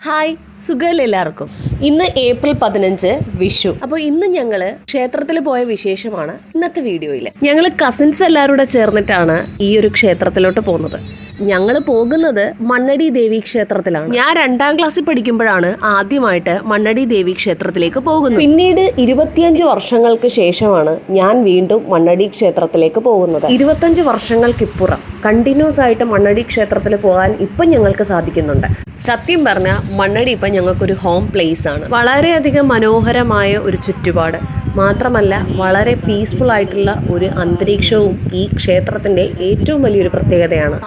Hi, സുഖമല്ലേ എല്ലാവർക്കും. ഇന്ന് ഏപ്രിൽ 15 വിഷു. അപ്പോൾ ഇന്ന് ഞങ്ങൾ ക്ഷേത്രത്തിൽ പോയ വിശേഷമാണ് ഇന്നത്തെ വീഡിയോയിൽ. ഞങ്ങൾ കസിൻസ് എല്ലാവരും കൂടെ ചേർന്നിട്ടാണ് ഈ ഒരു ക്ഷേത്രത്തിലോട്ട് പോകുന്നത്. ഞങ്ങൾ പോകുന്നത് മണ്ണടി ദേവി ക്ഷേത്രത്തിലാണ്. ഞാൻ 2ാം ക്ലാസ്സിൽ പഠിക്കുമ്പോഴാണ് ആദ്യമായിട്ട് മണ്ണടി ദേവി ക്ഷേത്രത്തിലേക്ക് പോകുന്നത്. പിന്നീട് 25 വർഷങ്ങൾക്ക് ശേഷമാണ് ഞാൻ വീണ്ടും മണ്ണടി ക്ഷേത്രത്തിലേക്ക് പോകുന്നത്. 25 വർഷങ്ങൾക്കിപ്പുറം കണ്ടിന്യൂസ് ആയിട്ട് മണ്ണടി ക്ഷേത്രത്തിൽ പോകാൻ ഇപ്പം ഞങ്ങൾക്ക് സാധിക്കുന്നുണ്ട്. സത്യം പറഞ്ഞാൽ മണ്ണടി ഇപ്പം ഞങ്ങൾക്കൊരു ഹോം പ്ലേസ് ആണ്. വളരെയധികം മനോഹരമായ ഒരു ചുറ്റുപാട് മാത്രമല്ല, വളരെ പീസ്ഫുൾ ആയിട്ടുള്ള ഒരു അന്തരീക്ഷവും ഈ ക്ഷേത്രത്തിൻ്റെ ഏറ്റവും വലിയൊരു പ്രത്യേകതയാണ്.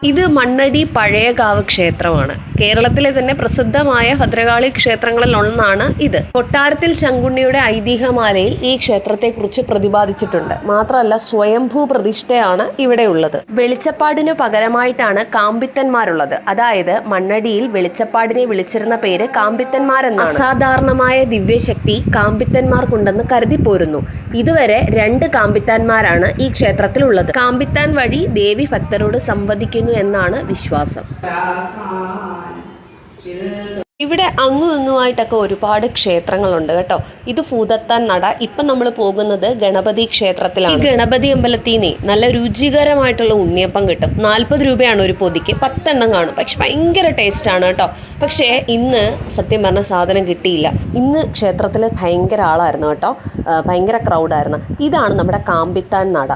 ഇത് മണ്ണടി പഴയകാവ് ക്ഷേത്രമാണ്. കേരളത്തിലെ തന്നെ പ്രസിദ്ധമായ ഭദ്രകാളി ക്ഷേത്രങ്ങളിൽ ഒന്നാണ് ഇത്. കൊട്ടാരത്തിൽ ശങ്കുണ്ണിയുടെ ഐതിഹ്യമാലയിൽ ഈ ക്ഷേത്രത്തെക്കുറിച്ച് പ്രതിപാദിച്ചിട്ടുണ്ട്. മാത്രമല്ല, സ്വയംഭൂ പ്രതിഷ്ഠയാണ് ഇവിടെ ഉള്ളത്. വെളിച്ചപ്പാടിനു പകരമായിട്ടാണ് കാമ്പിത്തന്മാരുള്ളത്. അതായത് മണ്ണടിയിൽ വെളിച്ചപ്പാടിനെ വിളിച്ചിരുന്ന പേര് കാമ്പിത്തന്മാരെന്നാണ്. അസാധാരണമായ ദിവ്യശക്തി കാമ്പിത്തന്മാർക്കുണ്ടെന്ന് കരുതിപ്പോരുന്നു. ഇതുവരെ 2 കാമ്പിത്താന്മാരാണ് ഈ ക്ഷേത്രത്തിലുള്ളത്. കാമ്പിത്താൻ വഴി ദേവി ഭക്തരോട് സംവദിക്കുന്നു എന്നാണ് വിശ്വാസം. ഇവിടെ അങ്ങുമായിട്ടൊക്കെ ഒരുപാട് ക്ഷേത്രങ്ങളുണ്ട് കേട്ടോ. ഇത് ഭൂതത്താൻ നട. ഇപ്പം നമ്മൾ പോകുന്നത് ഗണപതി ക്ഷേത്രത്തിലാണ്. ഈ ഗണപതി അമ്പലത്തിൽ നിന്ന് നല്ല രുചികരമായിട്ടുള്ള ഉണ്ണിയപ്പം കിട്ടും. 40 രൂപയാണ് ഒരു പൊതിക്ക്. 10 എണ്ണം കാണും. പക്ഷെ ഭയങ്കര ടേസ്റ്റാണ് കേട്ടോ. പക്ഷേ ഇന്ന് സത്യം പറഞ്ഞ സാധനം കിട്ടിയില്ല. ഇന്ന് ക്ഷേത്രത്തിൽ ഭയങ്കര ആളായിരുന്നു കേട്ടോ. ഭയങ്കര ക്രൗഡായിരുന്നു. ഇതാണ് നമ്മുടെ കാമ്പിത്താൻ നട.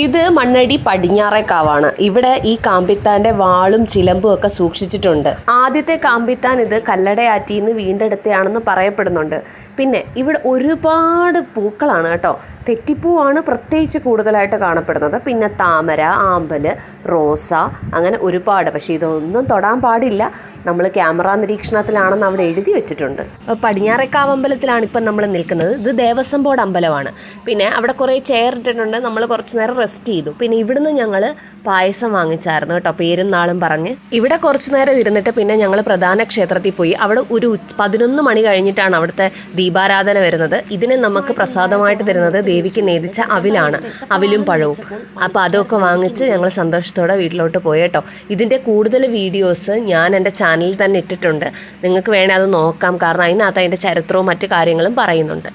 ഇത് മണ്ണടി പടിഞ്ഞാറേക്കാവാണ്. ഇവിടെ ഈ കാമ്പിത്താൻ്റെ വാളും ചിലമ്പും ഒക്കെ സൂക്ഷിച്ചിട്ടുണ്ട്. ആദ്യത്തെ കാമ്പിത്താൻ ഇത് കല്ലടയാറ്റിന്ന് വീണ്ടെടുത്തയാണെന്ന് പറയപ്പെടുന്നുണ്ട്. പിന്നെ ഇവിടെ ഒരുപാട് പൂക്കളാണ് കേട്ടോ. തെറ്റിപ്പൂവാണ് പ്രത്യേകിച്ച് കൂടുതലായിട്ട് കാണപ്പെടുന്നത്. പിന്നെ താമര, ആമ്പല്, റോസ, അങ്ങനെ ഒരുപാട്. പക്ഷേ ഇതൊന്നും തൊടാൻ പാടില്ല. നമ്മൾ ക്യാമറ നിരീക്ഷണത്തിലാണെന്ന് അവിടെ എഴുതി വെച്ചിട്ടുണ്ട്. പടിഞ്ഞാറേക്കാവ് അമ്പലത്തിലാണ് ഇപ്പം നമ്മൾ നിൽക്കുന്നത്. ഇത് ദേവസ്വം ബോർഡ് അമ്പലമാണ്. പിന്നെ അവിടെ കുറേ ചെയർ ഇട്ടിട്ടുണ്ട്. നമ്മൾ കുറച്ച് നേരം റെസ്റ്റ് ചെയ്തു. പിന്നെ ഇവിടുന്ന് ഞങ്ങൾ പായസം വാങ്ങിച്ചായിരുന്നു കേട്ടോ, പേരും നാളും പറഞ്ഞ്. ഇവിടെ കുറച്ച് നേരം ഇരുന്നിട്ട് പിന്നെ ഞങ്ങൾ പ്രധാന ക്ഷേത്രത്തിൽ പോയി. അവിടെ ഒരു 11 മണി കഴിഞ്ഞിട്ടാണ് അവിടുത്തെ ദീപാരാധന വരുന്നത്. ഇതിന് നമുക്ക് പ്രസാദമായിട്ട് തരുന്നത് ദേവിക്ക് നേദിച്ച അവിലാണ്, അവിലും പഴവും. അപ്പോൾ അതൊക്കെ വാങ്ങിച്ച് ഞങ്ങൾ സന്തോഷത്തോടെ വീട്ടിലോട്ട് പോയി കേട്ടോ. ഇതിൻ്റെ കൂടുതൽ വീഡിയോസ് ഞാൻ എൻ്റെ ചാനലിൽ തന്നെ ഇട്ടിട്ടുണ്ട്. നിങ്ങൾക്ക് വേണേൽ അത് നോക്കാം. കാരണം അതിനകത്ത് അതിൻ്റെ ചരിത്രവും മറ്റു കാര്യങ്ങളും പറയുന്നുണ്ട്.